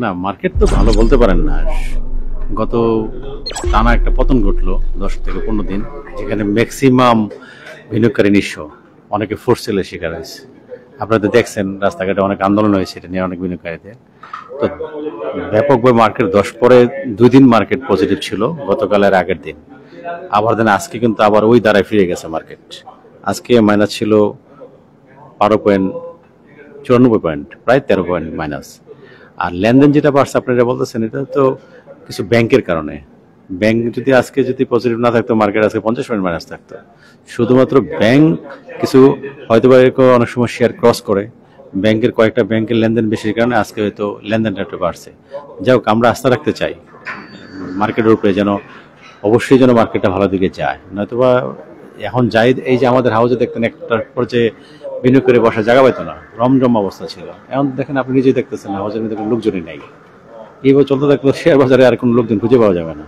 না, মার্কেট তো ভালো বলতে পারেন না। গত টানা একটা পতন ঘটলো 10 থেকে 15 দিন, যেখানে ম্যাক্সিমাম বিনিয়োগকারী নিঃস্ব, অনেকে ফোর্স সেলের শিকার হয়েছে। আপনারা তো দেখছেন রাস্তাঘাটে অনেক আন্দোলন হয়েছে এটা নিয়ে অনেক বিনিয়োগকারীদের। তো ব্যাপকভাবে মার্কেট 10 পরে 2 দিন মার্কেট পজিটিভ ছিল, গতকালের আগের দিন। আবার দেন আজকে কিন্তু আবার ওই দ্বারায় ফিরে গেছে মার্কেট। আজকে মাইনাস ছিল 12.94 পয়েন্ট, প্রায় 13 পয়েন্ট মাইনাস। আর লেনদেন যেটা বাড়ছে আপনারা বলতেছেন, এটা তো কিছু ব্যাংকের কারণে। ব্যাংক যদি আজকে যদি পজিটিভ না থাকতো, মার্কেট আজকে 50 পয়েন্ট মাইনাস থাকতো। শুধুমাত্র ব্যাংক কিছু হয়তো বা এরকম অনেক সময় শেয়ার ক্রস করে, ব্যাংকের কয়েকটা ব্যাংকের লেনদেন বেশির কারণে আজকে হয়তো লেনদেনটা একটু বাড়ছে। যাই হোক, আমরা আস্থা রাখতে চাই মার্কেটের উপরে, যেন অবশ্যই যেন মার্কেটটা ভালো দিকে যায়। নয়তোবা এখন যাই, এই যে আমাদের হাউসে দেখতেন একটার পর্যায়ে বিনিয়োগ করে বসার জায়গা পাইতো না, রমরম অবস্থা ছিল। এখন দেখেন, আপনি নিজেই দেখতেছেন হাউসের মধ্যে কোনো লোকজনই নাই। এইভাবে চলতে থাকলে শেয়ার বাজারে আর কোনো লোকজন খুঁজে পাওয়া যাবে না।